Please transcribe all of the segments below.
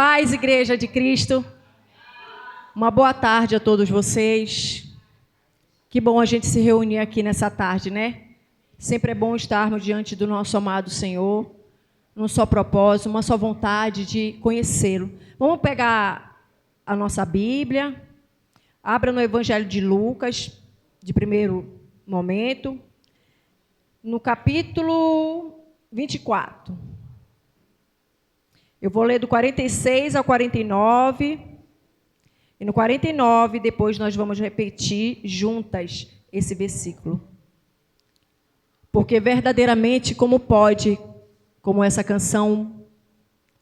paz, Igreja de Cristo. Uma boa tarde a todos vocês. Que bom a gente se reunir aqui nessa tarde, né? Sempre é bom estarmos diante do nosso amado Senhor, num só propósito, uma só vontade de conhecê-lo. Vamos pegar a nossa Bíblia, abra no Evangelho de Lucas, de primeiro momento, no capítulo 24. Eu vou ler do 46 ao 49... E no 49, depois nós vamos repetir juntas esse versículo. Porque verdadeiramente, como pode, como essa canção,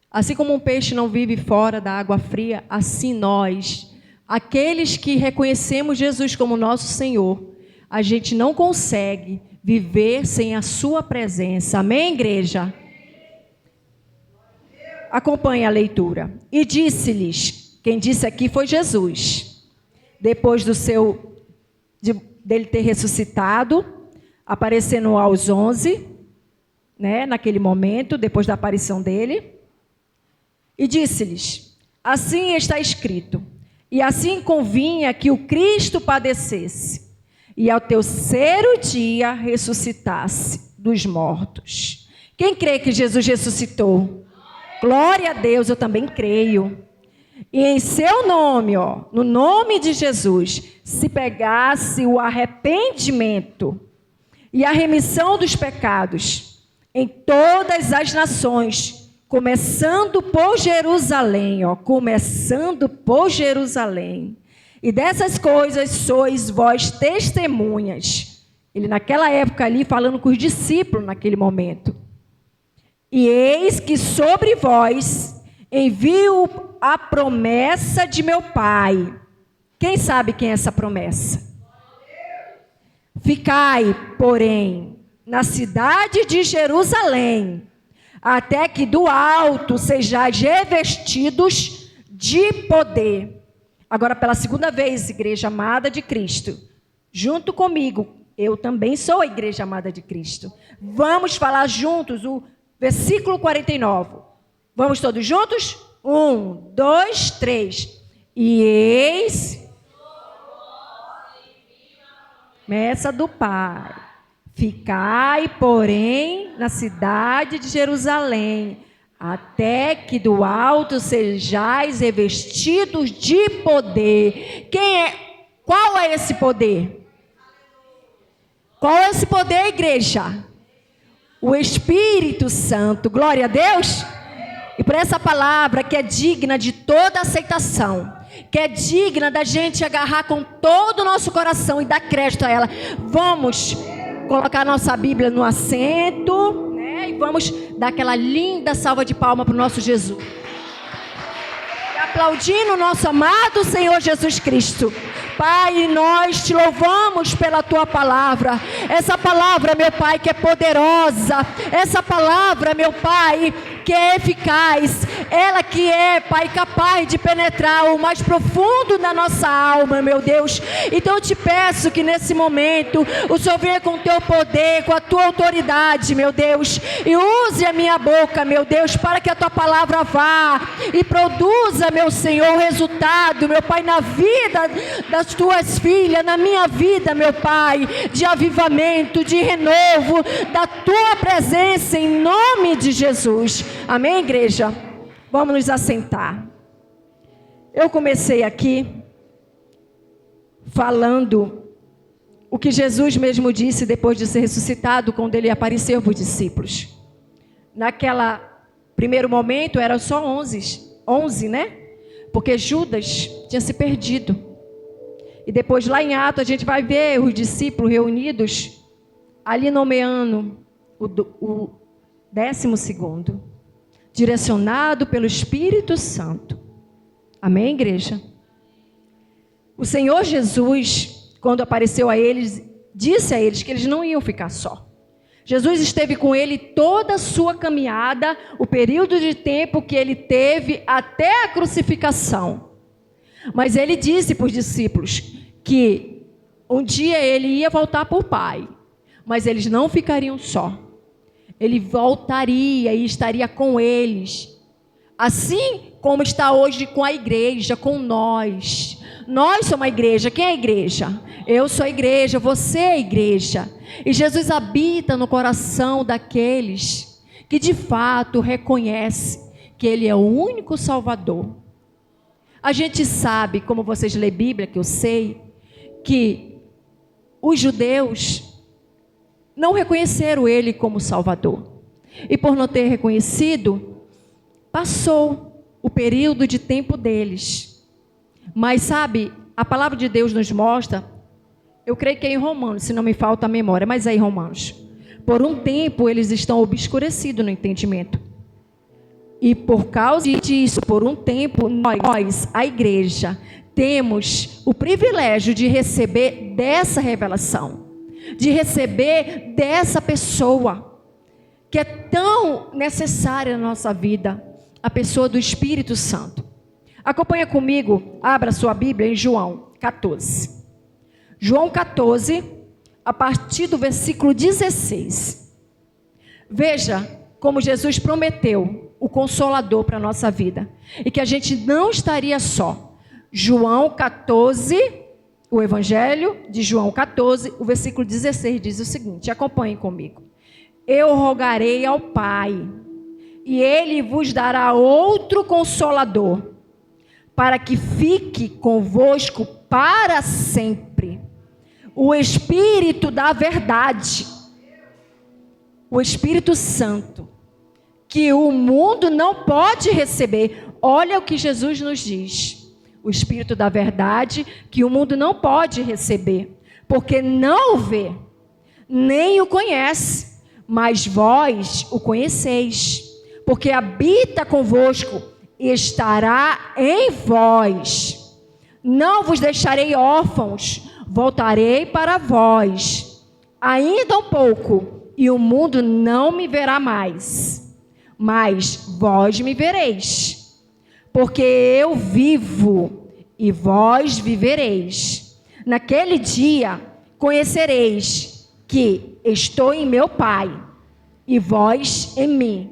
assim como um peixe não vive fora da água fria, assim nós, aqueles que reconhecemos Jesus como nosso Senhor, a gente não consegue viver sem a sua presença. Amém, igreja? Acompanhe a leitura. E disse-lhes... Quem disse aqui foi Jesus. Depois dele ter ressuscitado, aparecendo aos 11, né, naquele momento, depois da aparição dele. E disse-lhes, assim está escrito, e assim convinha que o Cristo padecesse, e ao terceiro dia ressuscitasse dos mortos. Quem crê que Jesus ressuscitou? Glória a Deus, eu também creio. E em seu nome, no nome de Jesus, se pegasse o arrependimento e a remissão dos pecados em todas as nações, começando por Jerusalém, começando por Jerusalém. E dessas coisas sois vós testemunhas. Ele naquela época ali falando com os discípulos naquele momento. E eis que sobre vós envio a promessa de meu Pai. Quem sabe quem é essa promessa? Ficai, porém, na cidade de Jerusalém, até que do alto sejais revestidos de poder. Agora, pela segunda vez, igreja amada de Cristo, junto comigo, eu também sou a igreja amada de Cristo. Vamos falar juntos o versículo 49. Vamos todos juntos? 1, 2, 3. E eis promessa do Pai. Ficai, porém, na cidade de Jerusalém, até que do alto sejais revestidos de poder. Qual é esse poder? Qual é esse poder, igreja? O Espírito Santo. Glória a Deus. E por essa palavra que é digna de toda aceitação, que é digna da gente agarrar com todo o nosso coração e dar crédito a ela, vamos colocar nossa Bíblia no assento, né? E vamos dar aquela linda salva de palmas para o nosso Jesus. E aplaudindo o nosso amado Senhor Jesus Cristo. Pai, nós te louvamos pela tua palavra. Essa palavra, meu Pai, que é poderosa. Essa palavra, meu Pai, que é eficaz. Ela que é, Pai, capaz de penetrar o mais profundo da nossa alma, meu Deus. Então eu te peço que nesse momento o Senhor venha com o teu poder, com a tua autoridade, meu Deus. E use a minha boca, meu Deus, para que a tua palavra vá e produza, meu Senhor, o resultado, meu Pai, na vida das tuas filhas, na minha vida, meu Pai, de avivamento, de renovo, da tua presença, em nome de Jesus. Amém, igreja? Vamos nos assentar. Eu comecei aqui falando o que Jesus mesmo disse depois de ser ressuscitado, quando ele apareceu para os discípulos. Naquela primeiro momento, era só 11, né? Porque Judas tinha se perdido. E depois lá em Atos a gente vai ver os discípulos reunidos, ali nomeando o 12º, direcionado pelo Espírito Santo. Amém, igreja? O Senhor Jesus, quando apareceu a eles, disse a eles que eles não iam ficar só. Jesus esteve com ele toda a sua caminhada, o período de tempo que ele teve até a crucificação. Mas ele disse para os discípulos que um dia ele ia voltar para o Pai, mas eles não ficariam só. Ele voltaria e estaria com eles Assim como está hoje com a igreja, com nós. Nós somos a igreja. Quem é a igreja? Eu sou a igreja, você é a igreja. E Jesus habita no coração daqueles que de fato reconhecem que Ele é o único Salvador. A gente sabe, como vocês lêem Bíblia, que eu sei, que os judeus não reconheceram Ele como Salvador. E por não ter reconhecido, passou o período de tempo deles. Mas sabe, a palavra de Deus nos mostra, eu creio que é em Romanos, se não me falta a memória, mas é em Romanos. Por um tempo eles estão obscurecidos no entendimento. E por causa disso, por um tempo, nós, a igreja, temos o privilégio de receber dessa revelação, de receber dessa pessoa, que é tão necessária na nossa vida, a pessoa do Espírito Santo. Acompanha comigo, abra sua Bíblia em João 14. João 14, a partir do versículo 16. Veja como Jesus prometeu o Consolador para a nossa vida. E que a gente não estaria só. João 14, o Evangelho de João 14, o versículo 16 diz o seguinte, acompanhem comigo. Eu rogarei ao Pai, e Ele vos dará outro Consolador, para que fique convosco para sempre. O Espírito da verdade, o Espírito Santo, que o mundo não pode receber. Olha o que Jesus nos diz. O Espírito da verdade, que o mundo não pode receber, porque não o vê, nem o conhece, mas vós o conheceis, porque habita convosco e estará em vós. Não vos deixarei órfãos, voltarei para vós. Ainda um pouco, e o mundo não me verá mais, mas vós me vereis, porque eu vivo e vós vivereis. Naquele dia conhecereis que estou em meu Pai, e vós em mim,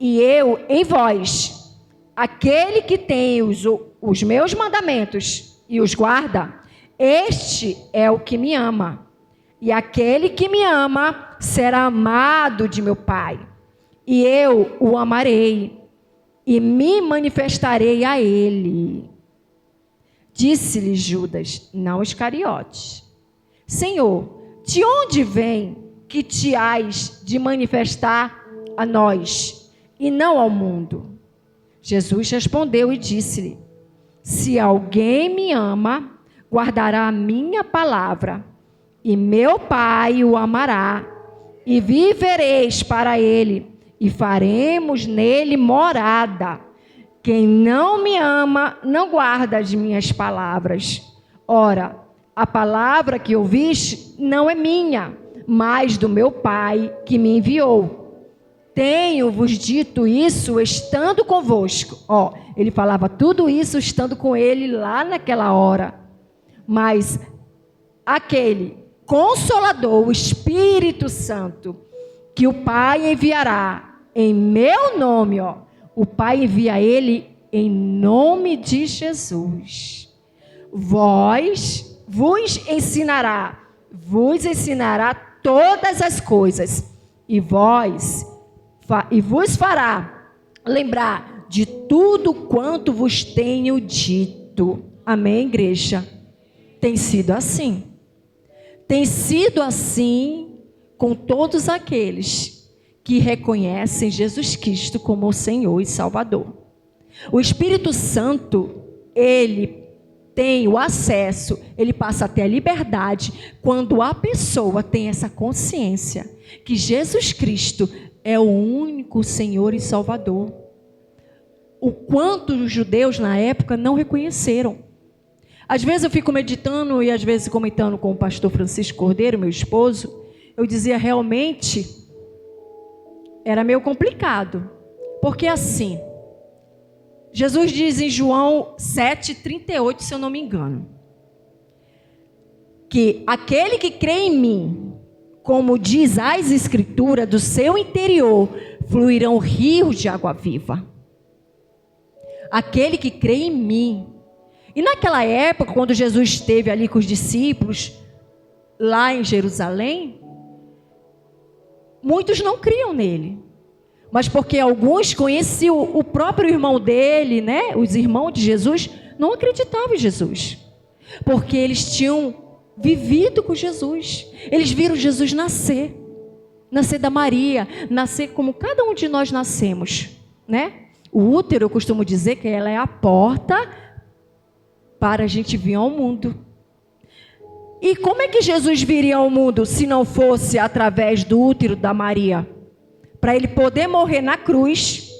e eu em vós. Aquele que tem os meus mandamentos e os guarda, este é o que me ama. E aquele que me ama será amado de meu Pai. E eu o amarei e me manifestarei a ele. Disse-lhe Judas, não Iscariotes: Senhor, de onde vem que te hás de manifestar a nós e não ao mundo? Jesus respondeu e disse-lhe: Se alguém me ama, guardará a minha palavra, e meu Pai o amará, e vivereis para ele, e faremos nele morada. Quem não me ama, não guarda as minhas palavras. Ora, a palavra que ouviste não é minha, mas do meu Pai que me enviou. Tenho-vos dito isso estando convosco. Ele falava tudo isso estando com ele lá naquela hora. Mas aquele Consolador, o Espírito Santo, que o Pai enviará em meu nome, o Pai envia ele em nome de Jesus. Vos ensinará todas as coisas, e vos fará lembrar de tudo quanto vos tenho dito. Amém, igreja? Tem sido assim. Tem sido assim com todos aqueles que reconhecem Jesus Cristo como o Senhor e Salvador. O Espírito Santo, ele tem o acesso, ele passa até a liberdade quando a pessoa tem essa consciência que Jesus Cristo é o único Senhor e Salvador. O quanto os judeus na época não reconheceram. Às vezes eu fico meditando e às vezes comentando com o pastor Francisco Cordeiro, meu esposo, eu dizia realmente, era meio complicado. Porque assim, Jesus diz em João 7,38, se eu não me engano, que aquele que crê em mim, como diz as Escrituras, do seu interior fluirão rios de água viva. aquele que crê em mim. E naquela época, quando Jesus esteve ali com os discípulos, lá em Jerusalém, muitos não criam nele. Mas porque alguns conheciam o próprio irmão dele, né? Os irmãos de Jesus, não acreditavam em Jesus. Porque eles tinham vivido com Jesus. Eles viram Jesus nascer da Maria, nascer como cada um de nós nascemos, né? O útero, eu costumo dizer que ela é a porta para a gente vir ao mundo. E como é que Jesus viria ao mundo se não fosse através do útero da Maria? Para ele poder morrer na cruz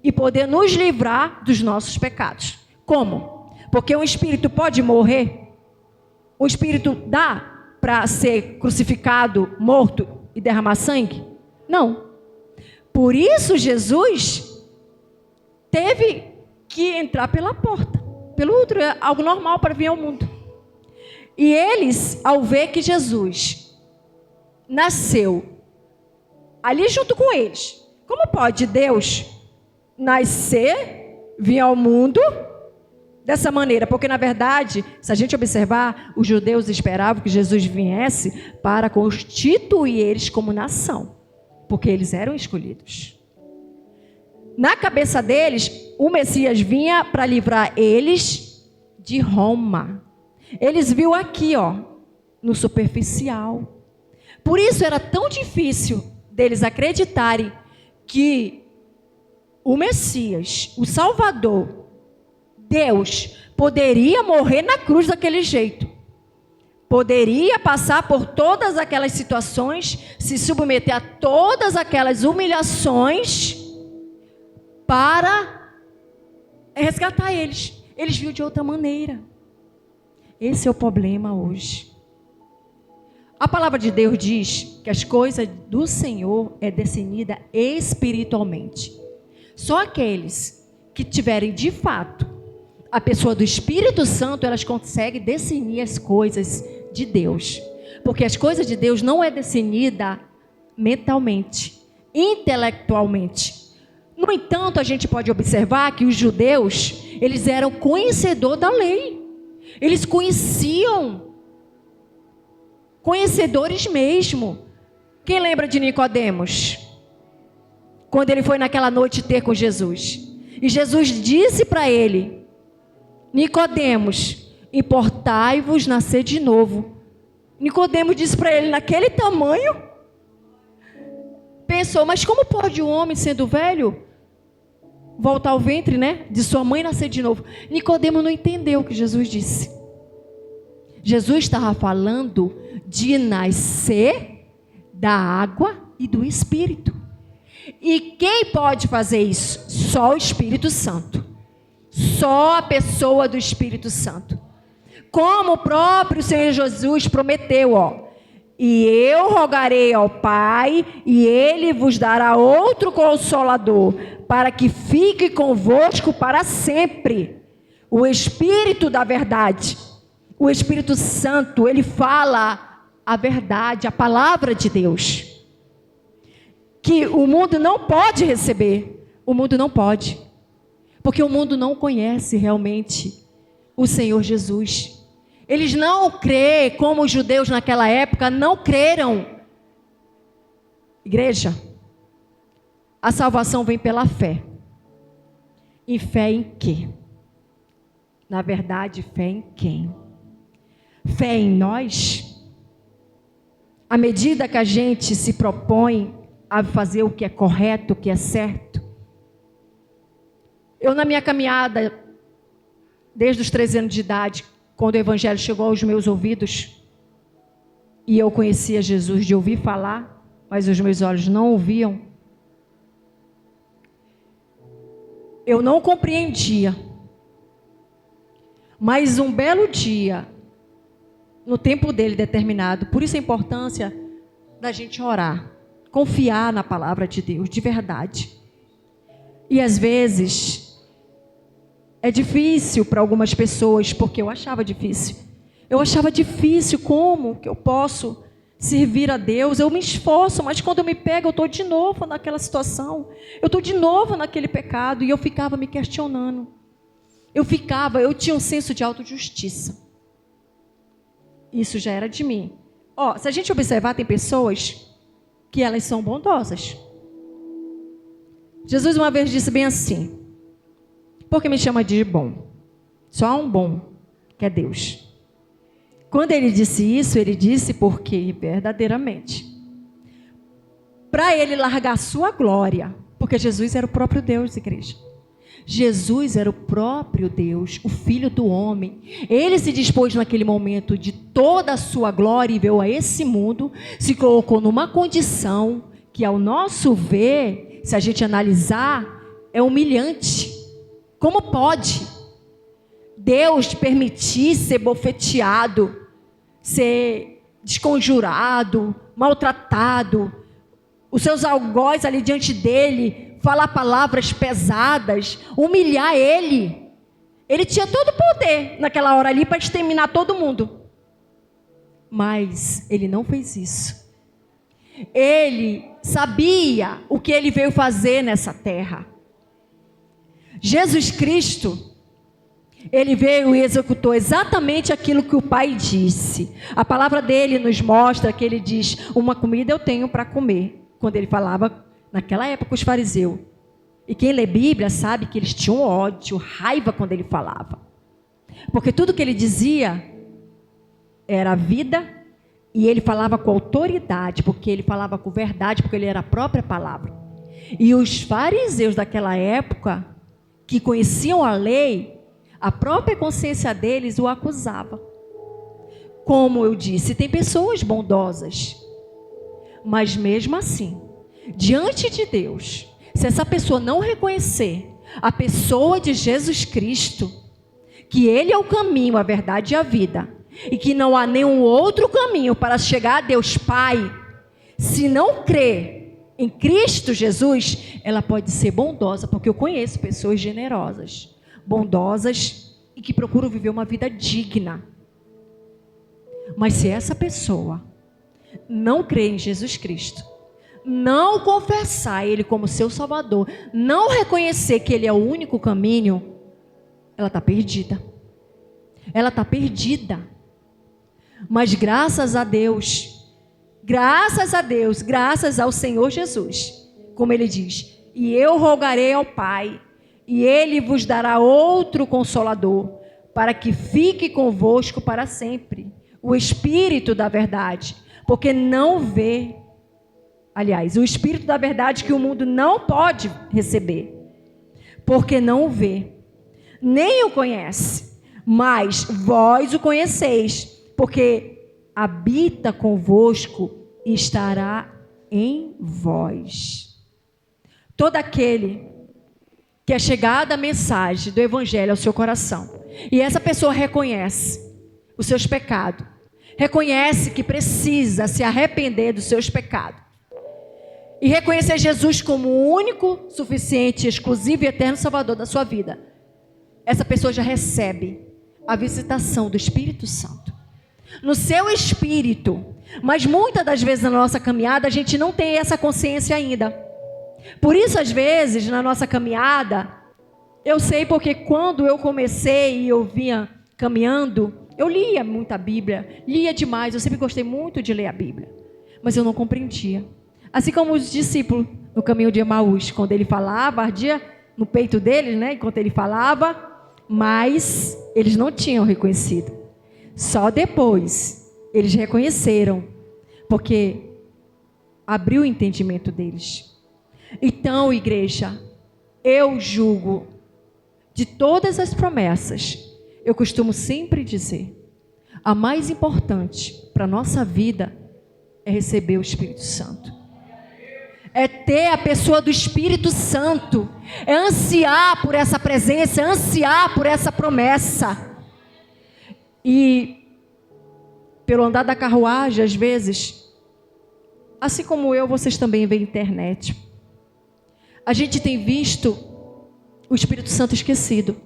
e poder nos livrar dos nossos pecados. Como? Porque um espírito pode morrer? Um espírito dá para ser crucificado, morto e derramar sangue? Não. Por isso Jesus teve que entrar pela porta, pelo útero, é algo normal para vir ao mundo. E eles, ao ver que Jesus nasceu ali junto com eles, como pode Deus nascer, vir ao mundo dessa maneira? Porque, na verdade, se a gente observar, os judeus esperavam que Jesus viesse para constituir eles como nação, porque eles eram escolhidos. Na cabeça deles, o Messias vinha para livrar eles de Roma. Eles viram aqui, no superficial. Por isso era tão difícil deles acreditarem que o Messias, o Salvador, Deus, poderia morrer na cruz daquele jeito. Poderia passar por todas aquelas situações, se submeter a todas aquelas humilhações para resgatar eles. Eles viram de outra maneira. Esse é o problema hoje. A palavra de Deus diz que as coisas do Senhor é discernida espiritualmente. Só aqueles que tiverem de fato a pessoa do Espírito Santo, elas conseguem discernir as coisas de Deus. Porque as coisas de Deus não é discernida mentalmente, intelectualmente. No entanto, a gente pode observar que os judeus, eles eram conhecedores da lei. Eles conheciam, conhecedores mesmo. Quem lembra de Nicodemos? Quando ele foi naquela noite ter com Jesus. E Jesus disse para ele: Nicodemos, importai-vos nascer de novo. Nicodemos disse para ele, naquele tamanho, pensou, mas como pode um homem, sendo velho, voltar ao ventre, né, de sua mãe e nascer de novo? Nicodemos não entendeu o que Jesus disse. Jesus estava falando de nascer da água e do Espírito. E quem pode fazer isso? Só o Espírito Santo. Só a pessoa do Espírito Santo. Como o próprio Senhor Jesus prometeu, e eu rogarei ao Pai, e Ele vos dará outro Consolador, para que fique convosco para sempre. O Espírito da verdade, o Espírito Santo, Ele fala a verdade, a palavra de Deus, que o mundo não pode receber. O mundo não pode, porque o mundo não conhece realmente o Senhor Jesus. Eles não creem, como os judeus naquela época não creram. Igreja, a salvação vem pela fé. E fé em quê? Na verdade, fé em quem? Fé em nós? À medida que a gente se propõe a fazer o que é correto, o que é certo. Eu, na minha caminhada, desde os 13 anos de idade, quando o Evangelho chegou aos meus ouvidos, e eu conhecia Jesus de ouvir falar, mas os meus olhos não ouviam, eu não compreendia. Mas um belo dia, no tempo dele determinado, por isso a importância da gente orar, confiar na palavra de Deus, de verdade. E às vezes é difícil para algumas pessoas, porque eu achava difícil. Eu achava difícil, como que eu posso servir a Deus? Eu me esforço, mas quando eu me pego, eu estou de novo naquela situação. Eu estou de novo naquele pecado, e eu ficava me questionando. Eu tinha um senso de autojustiça. Isso já era de mim. Se a gente observar, tem pessoas que elas são bondosas. Jesus uma vez disse bem assim: por que me chama de bom? Só há um bom, que é Deus. Quando ele disse isso, ele disse porque verdadeiramente, para ele largar a sua glória, porque Jesus era o próprio Deus, igreja. Jesus era o próprio Deus, o Filho do homem. Ele se dispôs naquele momento de toda a sua glória e veio a esse mundo, se colocou numa condição que, ao nosso ver, se a gente analisar, é humilhante. Como pode Deus permitir ser bofeteado, ser desconjurado, maltratado, os seus algozes ali diante dele, falar palavras pesadas, humilhar ele? Ele tinha todo o poder naquela hora ali para exterminar todo mundo. Mas ele não fez isso. Ele sabia o que ele veio fazer nessa terra. Jesus Cristo, ele veio e executou exatamente aquilo que o Pai disse. A palavra dele nos mostra que ele diz: uma comida eu tenho para comer. Quando ele falava, naquela época, os fariseus. E quem lê Bíblia sabe que eles tinham ódio, raiva quando ele falava. Porque tudo que ele dizia era vida, e ele falava com autoridade, porque ele falava com verdade, porque ele era a própria palavra. E os fariseus daquela época, que conheciam a lei, a própria consciência deles o acusava. Como eu disse, tem pessoas bondosas, mas mesmo assim, diante de Deus, se essa pessoa não reconhecer a pessoa de Jesus Cristo, que Ele é o caminho, a verdade e a vida, e que não há nenhum outro caminho para chegar a Deus Pai, se não crer em Cristo Jesus, ela pode ser bondosa, porque eu conheço pessoas generosas, bondosas e que procuram viver uma vida digna. Mas se essa pessoa não crê em Jesus Cristo, não confessar Ele como seu Salvador, não reconhecer que Ele é o único caminho, ela está perdida. Ela está perdida. Mas graças a Deus, graças ao Senhor Jesus, como Ele diz: e eu rogarei ao Pai, e Ele vos dará outro Consolador, para que fique convosco para sempre, o Espírito da verdade, porque não vê, aliás, o Espírito da verdade que o mundo não pode receber, porque não o vê, nem o conhece, mas vós o conheceis, porque habita convosco e estará em vós. Todo aquele que é chegada a mensagem do Evangelho ao seu coração, e essa pessoa reconhece os seus pecados, reconhece que precisa se arrepender dos seus pecados, e reconhecer Jesus como o único, suficiente, exclusivo e eterno Salvador da sua vida, essa pessoa já recebe a visitação do Espírito Santo no seu espírito. Mas muitas das vezes na nossa caminhada a gente não tem essa consciência ainda. Por isso, às vezes, na nossa caminhada, eu sei porque quando eu comecei e eu vinha caminhando, eu lia muita Bíblia, lia demais, eu sempre gostei muito de ler a Bíblia, mas eu não compreendia. Assim como os discípulos no caminho de Emaús, quando ele falava, ardia no peito deles, né, enquanto ele falava, mas eles não tinham reconhecido. Só depois eles reconheceram, porque abriu o entendimento deles. Então, igreja, eu julgo, de todas as promessas, eu costumo sempre dizer, a mais importante para a nossa vida é receber o Espírito Santo. É ter a pessoa do Espírito Santo, é ansiar por essa presença, é ansiar por essa promessa. E pelo andar da carruagem, às vezes, assim como eu, vocês também veem internet, a gente tem visto o Espírito Santo esquecido.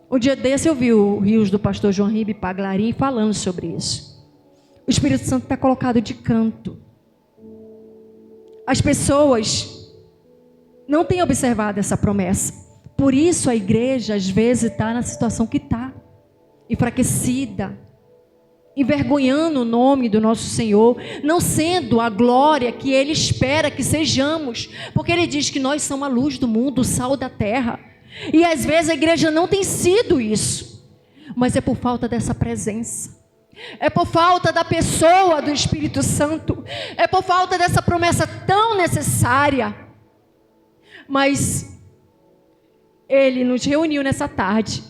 Um dia desse eu vi o Rios do pastor João Ribe Paglarim falando sobre isso. O Espírito Santo está colocado de canto. As pessoas não têm observado essa promessa. Por isso a igreja às vezes está na situação que está, enfraquecida, envergonhando o nome do nosso Senhor, não sendo a glória que Ele espera que sejamos, porque Ele diz que nós somos a luz do mundo, o sal da terra, e às vezes a igreja não tem sido isso, mas é por falta dessa presença, é por falta da pessoa do Espírito Santo, é por falta dessa promessa tão necessária. Mas Ele nos reuniu nessa tarde,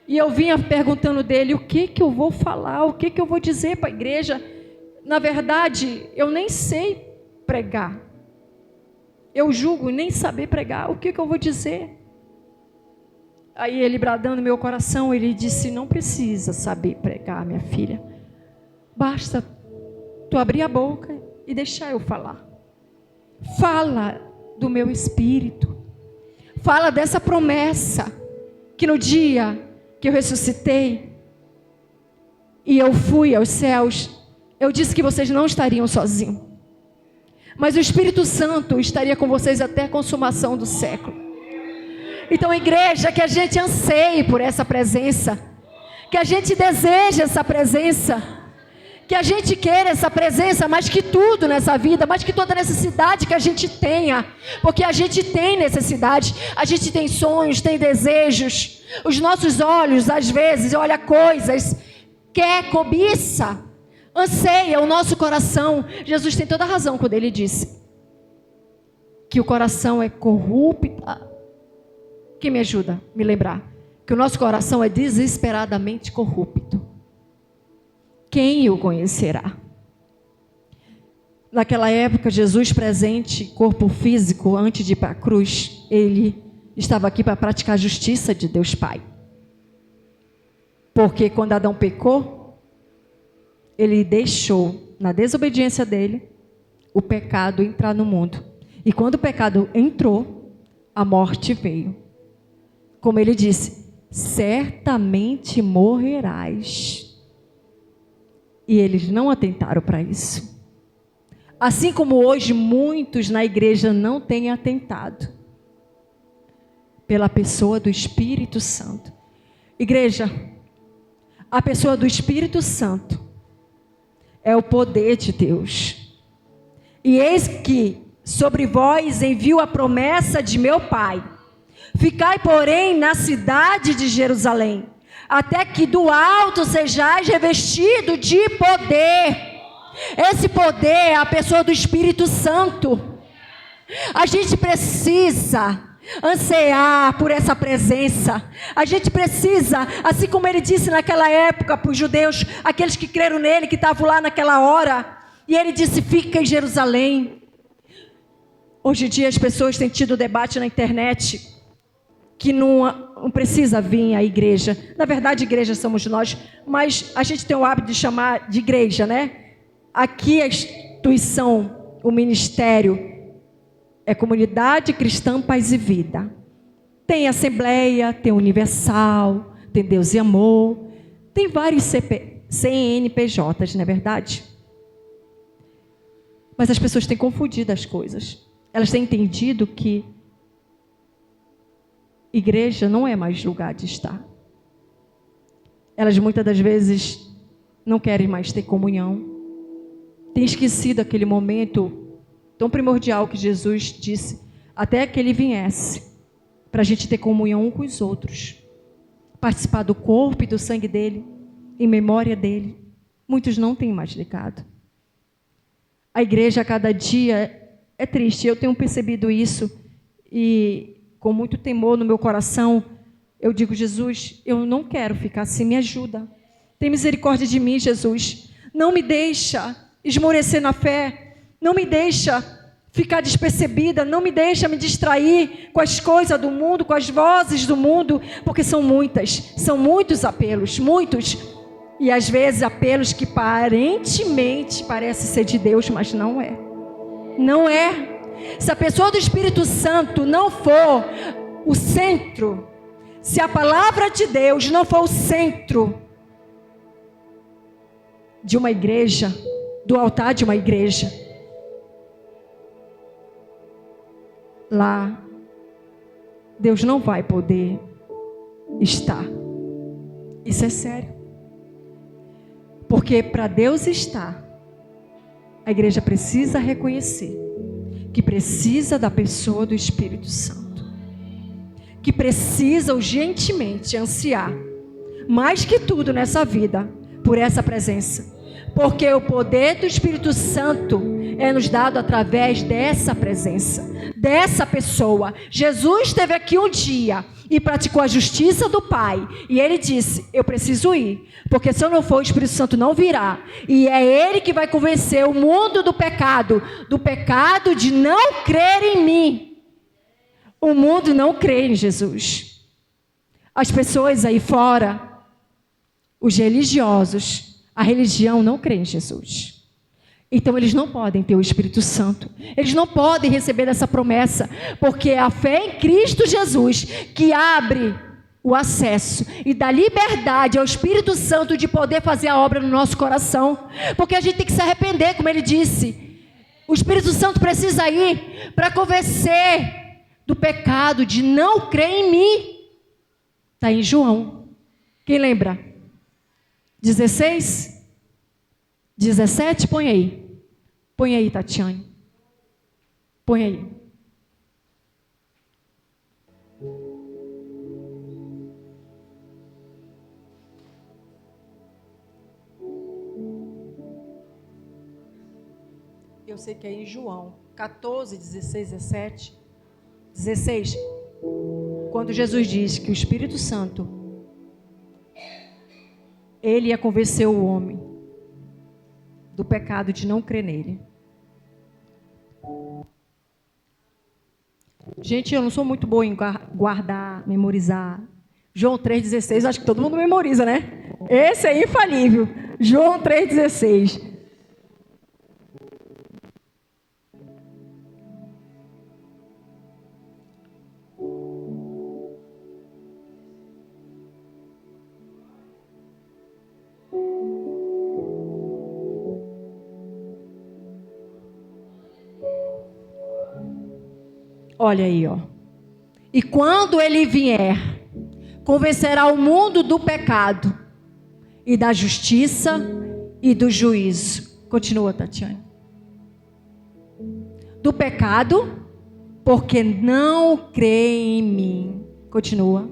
e eu vinha perguntando dele, o que eu vou falar, o que eu vou dizer para a igreja? Na verdade, eu nem sei pregar. Eu julgo nem saber pregar, o que eu vou dizer? Aí ele, bradando no meu coração, ele disse, não precisa saber pregar, minha filha. Basta tu abrir a boca e deixar eu falar. Fala do meu espírito. Fala dessa promessa, que no dia que eu ressuscitei e eu fui aos céus, eu disse que vocês não estariam sozinhos, mas o Espírito Santo estaria com vocês até a consumação do século. Então, igreja, que a gente anseie por essa presença, que a gente deseje essa presença, que a gente queira essa presença mais que tudo nessa vida, mais que toda necessidade que a gente tenha, porque a gente tem necessidade, a gente tem sonhos, tem desejos, os nossos olhos às vezes olham coisas, quer, cobiça, anseia o nosso coração. Jesus tem toda a razão quando ele disse que o coração é corrupto. Quem me ajuda a me lembrar? Que o nosso coração é desesperadamente corrupto. Quem o conhecerá? Naquela época, Jesus presente, corpo físico, antes de ir para a cruz, ele estava aqui para praticar a justiça de Deus Pai. Porque quando Adão pecou, ele deixou, na desobediência dele, o pecado entrar no mundo. E quando o pecado entrou, a morte veio. Como ele disse, certamente morrerás. E eles não atentaram para isso. Assim como hoje muitos na igreja não têm atentado pela pessoa do Espírito Santo. Igreja, a pessoa do Espírito Santo é o poder de Deus. E eis que sobre vós envio a promessa de meu Pai. Ficai, porém, na cidade de Jerusalém, até que do alto sejais revestido de poder. Esse poder é a pessoa do Espírito Santo. A gente precisa ansiar por essa presença. A gente precisa, assim como ele disse naquela época para os judeus, aqueles que creram nele, que estavam lá naquela hora, e ele disse, fica em Jerusalém. Hoje em dia as pessoas têm tido debate na internet, que não precisa vir à igreja. Na verdade, igreja somos nós, mas a gente tem o hábito de chamar de igreja, né? Aqui a instituição, o ministério, é Comunidade Cristã Paz e Vida. Tem Assembleia, tem Universal, tem Deus e Amor, tem vários CNPJs, não é verdade? Mas as pessoas têm confundido as coisas. Elas têm entendido que igreja não é mais lugar de estar. Elas muitas das vezes não querem mais ter comunhão. Têm esquecido aquele momento tão primordial que Jesus disse, até que ele viesse, para a gente ter comunhão um com os outros, participar do corpo e do sangue dele, em memória dele. Muitos não têm mais ligado. A igreja a cada dia é triste, eu tenho percebido isso, e com muito temor no meu coração, eu digo, Jesus, eu não quero ficar assim, me ajuda. Tem misericórdia de mim, Jesus. Não me deixa esmorecer na fé, não me deixa ficar despercebida, não me deixa me distrair com as coisas do mundo, com as vozes do mundo, porque são muitos apelos, muitos, e às vezes apelos que aparentemente parecem ser de Deus, mas não é. Não é. Se a pessoa do Espírito Santo não for o centro, se a palavra de Deus não for o centro de uma igreja, do altar de uma igreja, lá Deus não vai poder estar. Isso é sério. Porque para Deus estar, a igreja precisa reconhecer que precisa da pessoa do Espírito Santo. Que precisa urgentemente ansiar, mais que tudo nessa vida, por essa presença. Porque o poder do Espírito Santo é nos dado através dessa presença, dessa pessoa. Jesus esteve aqui um dia e praticou a justiça do Pai. E ele disse, eu preciso ir, porque se eu não for, o Espírito Santo não virá. E é ele que vai convencer o mundo do pecado de não crer em mim. O mundo não crê em Jesus. As pessoas aí fora, os religiosos, a religião não crê em Jesus. Então eles não podem ter o Espírito Santo. Eles não podem receber essa promessa, porque é a fé em Cristo Jesus que abre o acesso e dá liberdade ao Espírito Santo de poder fazer a obra no nosso coração. Porque a gente tem que se arrepender, como ele disse. O Espírito Santo precisa ir para convencer do pecado de não crer em mim. Está em João. Quem lembra? 16? 17? Põe aí. Põe aí, Tatiane. Põe aí. Eu sei que é em João 14, 16, 17. 16. Quando Jesus diz que o Espírito Santo, ele ia convencer o homem do pecado de não crer nele. Gente, eu não sou muito boa em guardar, memorizar. João 3,16, acho que todo mundo memoriza, né? Esse é infalível. João 3,16. Olha aí, ó. E quando ele vier, convencerá o mundo do pecado e da justiça e do juízo. Continua, Tatiane. Do pecado, porque não crê em mim. Continua.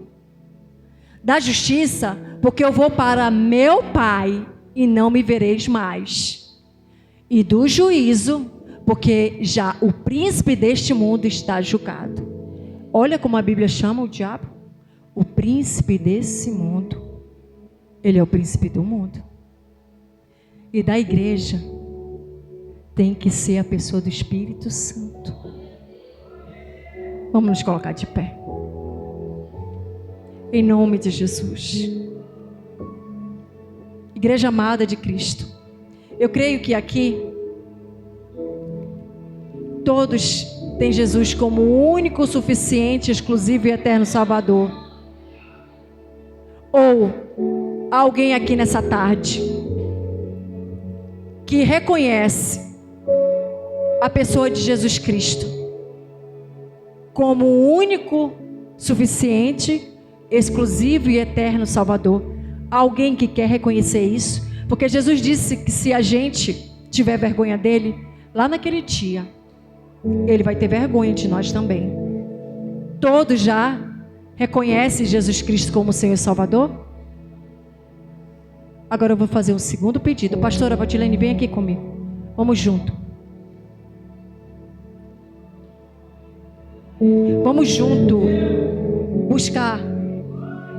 Da justiça, porque eu vou para meu Pai e não me vereis mais. E do juízo, porque já o príncipe deste mundo está julgado. Olha como a Bíblia chama o diabo. O príncipe desse mundo. Ele é o príncipe do mundo. E da igreja tem que ser a pessoa do Espírito Santo. Vamos nos colocar de pé. Em nome de Jesus. Igreja amada de Cristo. Eu creio que aqui todos têm Jesus como o único, suficiente, exclusivo e eterno Salvador. Ou alguém aqui nessa tarde que reconhece a pessoa de Jesus Cristo como o único, suficiente, exclusivo e eterno Salvador. Alguém que quer reconhecer isso? Porque Jesus disse que se a gente tiver vergonha dele, lá naquele dia, ele vai ter vergonha de nós também. Todos já reconhecem Jesus Cristo como Senhor e Salvador? Agora eu vou fazer um segundo pedido. Pastora Vatilene, vem aqui comigo. Vamos junto. Vamos junto buscar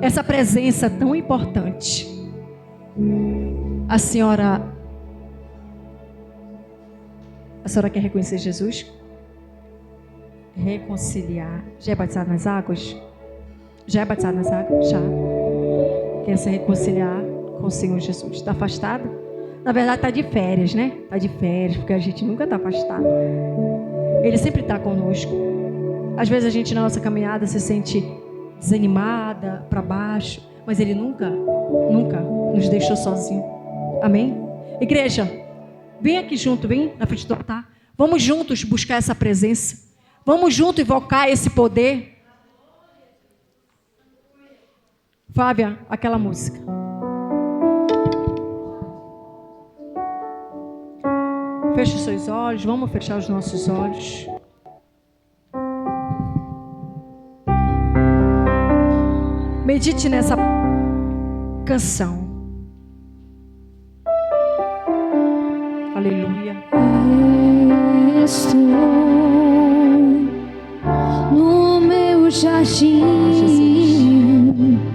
essa presença tão importante. A senhora quer reconhecer Jesus? Reconciliar. Já é batizado nas águas? Já é batizado nas águas? Já. Quer se reconciliar com o Senhor Jesus. Está afastado? Na verdade está de férias, né? Está de férias, porque a gente nunca está afastado. Ele sempre está conosco. Às vezes a gente na nossa caminhada se sente desanimada, para baixo, mas Ele nunca nos deixou sozinho. Amém? Igreja, vem aqui junto, vem na frente do altar. Vamos juntos buscar essa presença. Vamos juntos invocar esse poder. Flávia, aquela música. Feche os seus olhos, vamos fechar os nossos olhos. Medite nessa canção. Aleluia. Estou no meu jardim,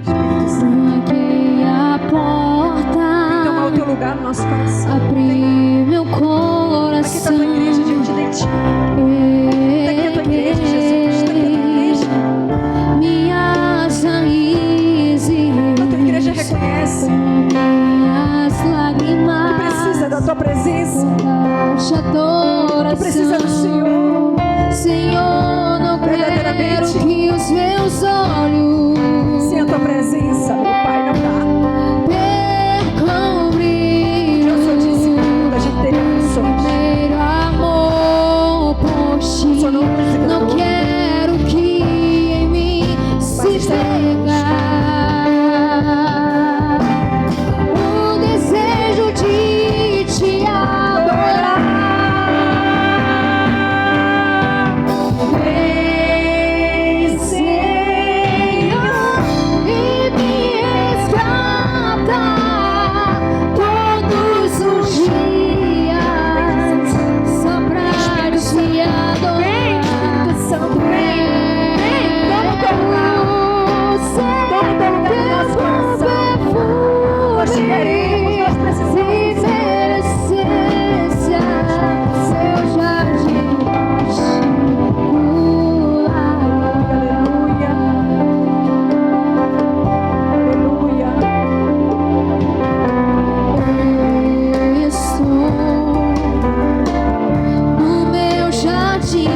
tranquei a porta, Tomar o teu lugar no nosso coração. abri meu Aqui está a coração. tua igreja diante de ti. Está aqui a tua igreja, Jesus. Está aqui a tua igreja. Minhas raízes, A tua igreja reconhece minhas que lágrimas, precisa da tua presença. baixa Que precisa do adoração. Senhor. Senhor, não quero Verdadeiramente. que os meus olhos Sem a tua presença, meu Pai, não dá. percam o brilho. Eu sou disse que a gente teria funções. Primeiro amor por ti. Só não música Não do- quero que em mim se estaremos. pegar o desejo de te adorar. Vem, Senhor, e me resgata todos os dias, só pra te adorar. Espírito Santo, vem. Toma o teu lugar. Toma o teu lugar no nosso coração. Nós te queremos, nós precisamos. Seu jardim particular. Aleluia. Aleluia. Estou no meu jardim,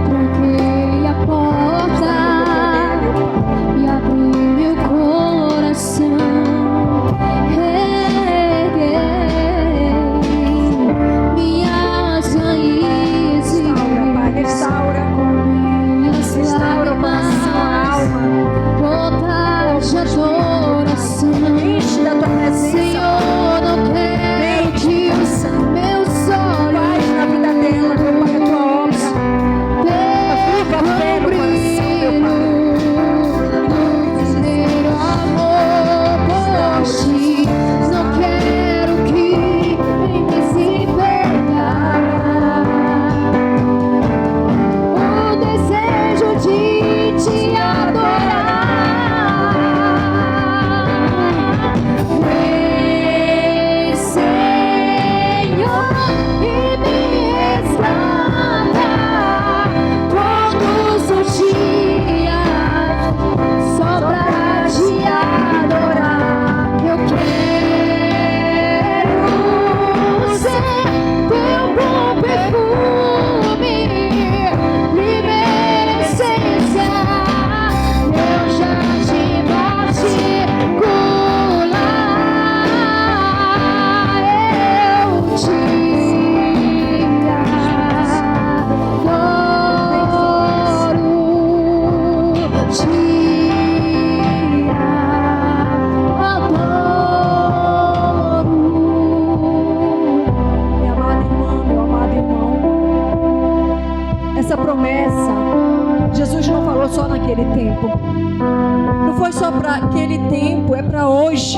tranquei a porta e abri meu coração. Reguei minhas raízes, Restaura, Pai, restaura. minhas Restaura o coração, a alma. botar de adoração. Enche da tua presença. Senhor, não quero que os meus olhos Faz na vida dela, meu Pai, a tua obra. Aviva a fé no coração, meu Pai. Primeiro amor por ti. Não quero que em mim se pegar o desejo de te adorar. Vem, Senhor, e me resgata todos os dias, só pra te adorar. Eu quero ser teu bom perfume, primeira essência, meu jardim particular. Eu te adoro. Minha amada irmã, meu amado irmão, essa promessa, Jesus não falou só naquele tempo. Não foi só para aquele tempo, é para hoje.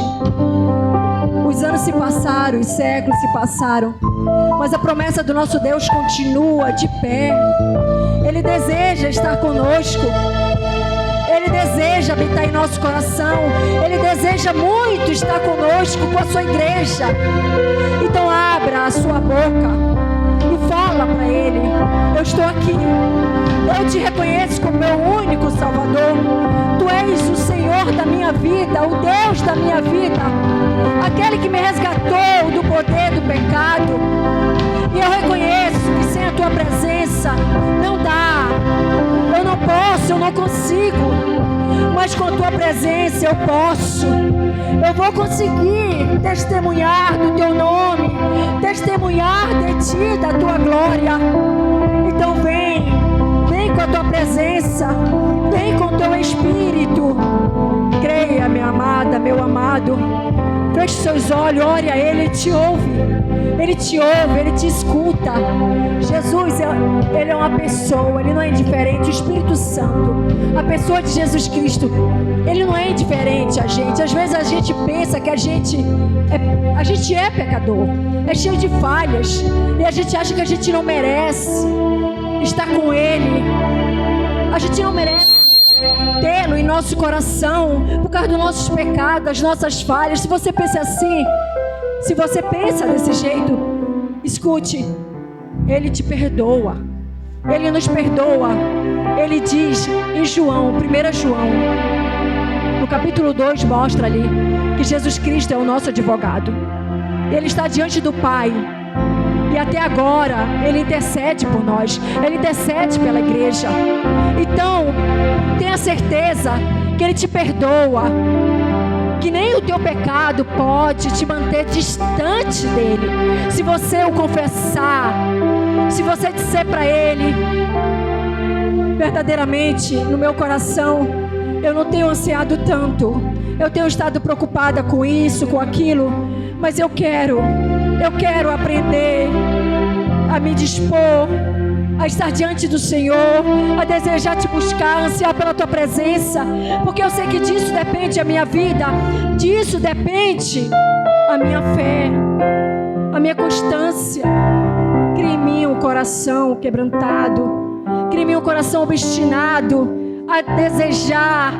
Os anos se passaram, os séculos se passaram, mas a promessa do nosso Deus continua de pé. Ele deseja estar conosco. Ele deseja habitar em nosso coração. Ele deseja muito estar conosco, com a sua igreja. Então abra a sua boca e fala para Ele: eu estou aqui. Eu te reconheço como meu único Salvador. Tu és o Senhor da minha vida, o Deus da minha vida, aquele que me resgatou do poder do pecado. E eu reconheço que sem a tua presença não dá. Eu não posso, eu não consigo. Mas com a tua presença eu posso. Eu vou conseguir testemunhar do teu nome, testemunhar de ti, da tua glória. Então vem com a tua presença. Vem com teu Espírito. Creia, minha amada, meu amado. Feche seus olhos, ore a Ele, Ele te ouve. Ele te ouve, Ele te escuta. Jesus, Ele é uma pessoa, Ele não é indiferente. O Espírito Santo, a pessoa de Jesus Cristo, Ele não é indiferente a gente. Às vezes a gente pensa que a gente é pecador, é cheio de falhas, e a gente acha que a gente não merece estar com Ele. A gente não merece tê-lo em nosso coração por causa dos nossos pecados, das nossas falhas. Se você pensa assim, se você pensa desse jeito, escute, Ele te perdoa. Ele nos perdoa. Ele diz em João, 1 João, no capítulo 2, mostra ali que Jesus Cristo é o nosso advogado. Ele está diante do Pai. E até agora Ele intercede por nós. Ele intercede pela igreja. Então, tenha certeza que Ele te perdoa. Que nem o teu pecado pode te manter distante dEle. Se você o confessar, se você disser para Ele: verdadeiramente, no meu coração, eu não tenho ansiado tanto. Eu tenho estado preocupada com isso, com aquilo. Mas eu quero aprender a me dispor, a estar diante do Senhor, a desejar te buscar, a ansiar pela tua presença, porque eu sei que disso depende a minha vida, disso depende a minha fé, a minha constância. Cria em mim um coração quebrantado, cria em mim um coração obstinado a desejar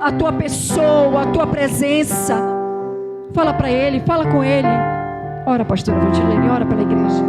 a tua pessoa, a tua presença. Fala para Ele, fala com Ele. Ora, pastora Vandilene, ora pela igreja.